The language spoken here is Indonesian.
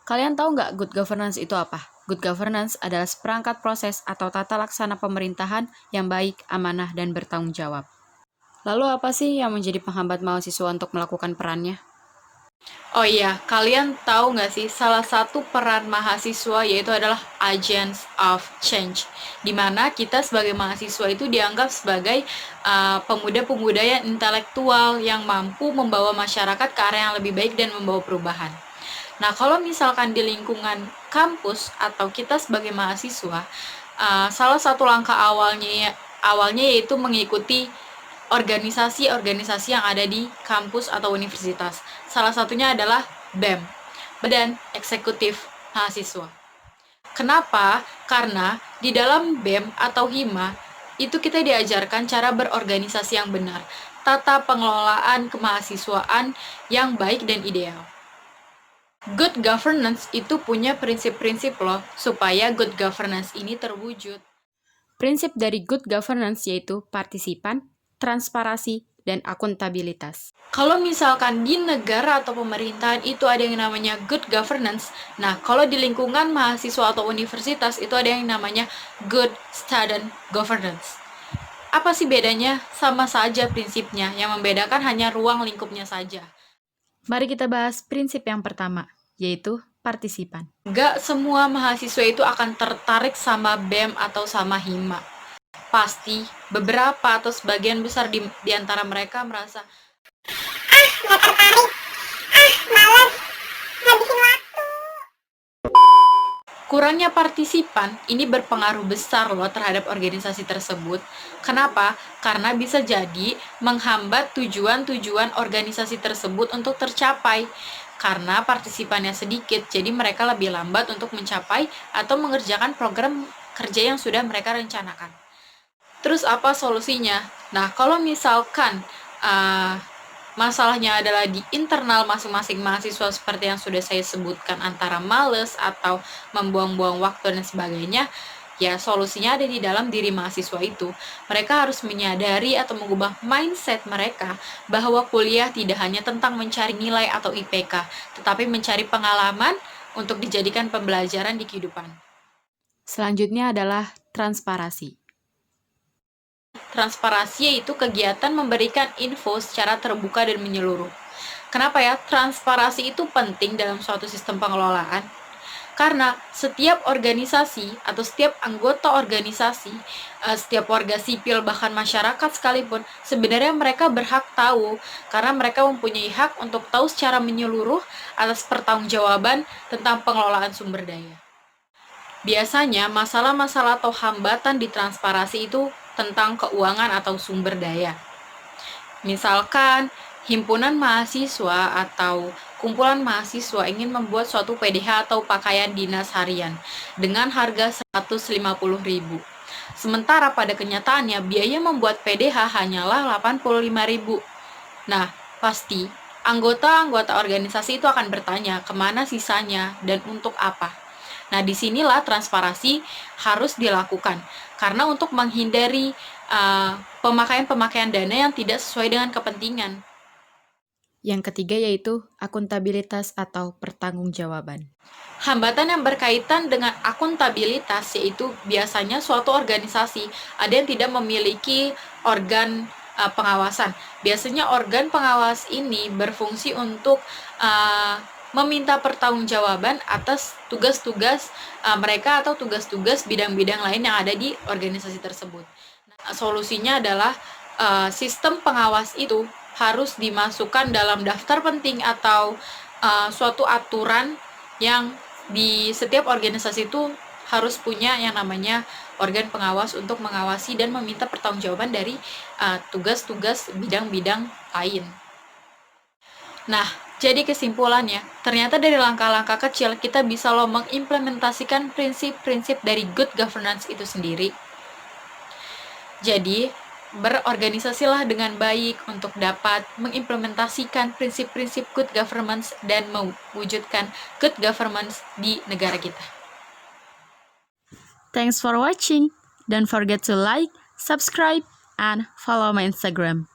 Kalian tahu nggak good governance itu apa? Good governance adalah seperangkat proses atau tata laksana pemerintahan yang baik, amanah, dan bertanggung jawab. Lalu apa sih yang menjadi penghambat mahasiswa untuk melakukan perannya? Oh iya, kalian tahu nggak sih salah satu peran mahasiswa yaitu adalah agents of change, di mana kita sebagai mahasiswa itu dianggap sebagai pemuda-pemuda yang intelektual yang mampu membawa masyarakat ke arah yang lebih baik dan membawa perubahan. Nah, kalau misalkan di lingkungan kampus atau kita sebagai mahasiswa, salah satu langkah awalnya yaitu mengikuti organisasi-organisasi yang ada di kampus atau universitas. Salah satunya adalah BEM, Badan Eksekutif Mahasiswa. Kenapa? Karena di dalam BEM atau HIMA itu kita diajarkan cara berorganisasi yang benar, tata pengelolaan kemahasiswaan yang baik dan ideal. Good governance itu punya prinsip-prinsip loh, supaya good governance ini terwujud. Prinsip dari good governance yaitu partisipan, transparansi, dan akuntabilitas. Kalau misalkan di negara atau pemerintahan itu ada yang namanya good governance, nah kalau di lingkungan mahasiswa atau universitas itu ada yang namanya good student governance. Apa sih bedanya? Sama saja prinsipnya, yang membedakan hanya ruang lingkupnya saja. Mari kita bahas prinsip yang pertama, yaitu partisipan. Gak semua mahasiswa itu akan tertarik sama BEM atau sama HIMA. Pasti beberapa atau sebagian besar di antara mereka merasa nggak tertarik, malas, ngabisin waktu. kurangnya partisipan ini berpengaruh besar loh terhadap organisasi tersebut. Kenapa? Karena bisa jadi menghambat tujuan-tujuan organisasi tersebut untuk tercapai. Karena partisipannya sedikit, jadi mereka lebih lambat untuk mencapai atau mengerjakan program kerja yang sudah mereka rencanakan. Terus apa solusinya? Nah, kalau misalkan masalahnya adalah di internal masing-masing mahasiswa seperti yang sudah saya sebutkan, antara males atau membuang-buang waktu dan sebagainya, ya solusinya ada di dalam diri mahasiswa itu. Mereka harus menyadari atau mengubah mindset mereka bahwa kuliah tidak hanya tentang mencari nilai atau IPK, tetapi mencari pengalaman untuk dijadikan pembelajaran di kehidupan. Selanjutnya adalah transparansi. Transparansi yaitu kegiatan memberikan info secara terbuka dan menyeluruh. Kenapa ya? Transparansi itu penting dalam suatu sistem pengelolaan. Karena setiap organisasi atau setiap anggota organisasi, setiap warga sipil, bahkan masyarakat sekalipun, sebenarnya mereka berhak tahu, karena mereka mempunyai hak untuk tahu secara menyeluruh atas pertanggungjawaban tentang pengelolaan sumber daya. Biasanya masalah-masalah atau hambatan di transparansi itu tentang keuangan atau sumber daya. Misalkan himpunan mahasiswa atau kumpulan mahasiswa ingin membuat suatu PDH atau pakaian dinas harian dengan harga 150.000. Sementara pada kenyataannya biaya membuat PDH hanyalah 85.000. Nah, pasti anggota-anggota organisasi itu akan bertanya kemana sisanya dan untuk apa. Nah, disinilah transparansi harus dilakukan, karena untuk menghindari pemakaian-pemakaian dana yang tidak sesuai dengan kepentingan. Yang ketiga yaitu akuntabilitas atau pertanggungjawaban. Hambatan yang berkaitan dengan akuntabilitas yaitu biasanya suatu organisasi ada yang tidak memiliki organ pengawasan. Biasanya organ pengawas ini berfungsi untuk meminta pertanggungjawaban atas tugas-tugas mereka atau tugas-tugas bidang-bidang lain yang ada di organisasi tersebut. Nah, solusinya adalah sistem pengawas itu harus dimasukkan dalam daftar penting atau suatu aturan yang di setiap organisasi itu harus punya yang namanya organ pengawas untuk mengawasi dan meminta pertanggungjawaban dari tugas-tugas bidang-bidang lain. Nah, jadi kesimpulannya, ternyata dari langkah-langkah kecil kita bisa loh mengimplementasikan prinsip-prinsip dari good governance itu sendiri. Jadi, berorganisasilah dengan baik untuk dapat mengimplementasikan prinsip-prinsip good governance dan mewujudkan good governance di negara kita. Thanks for watching. Don't forget to like, subscribe, and follow my Instagram.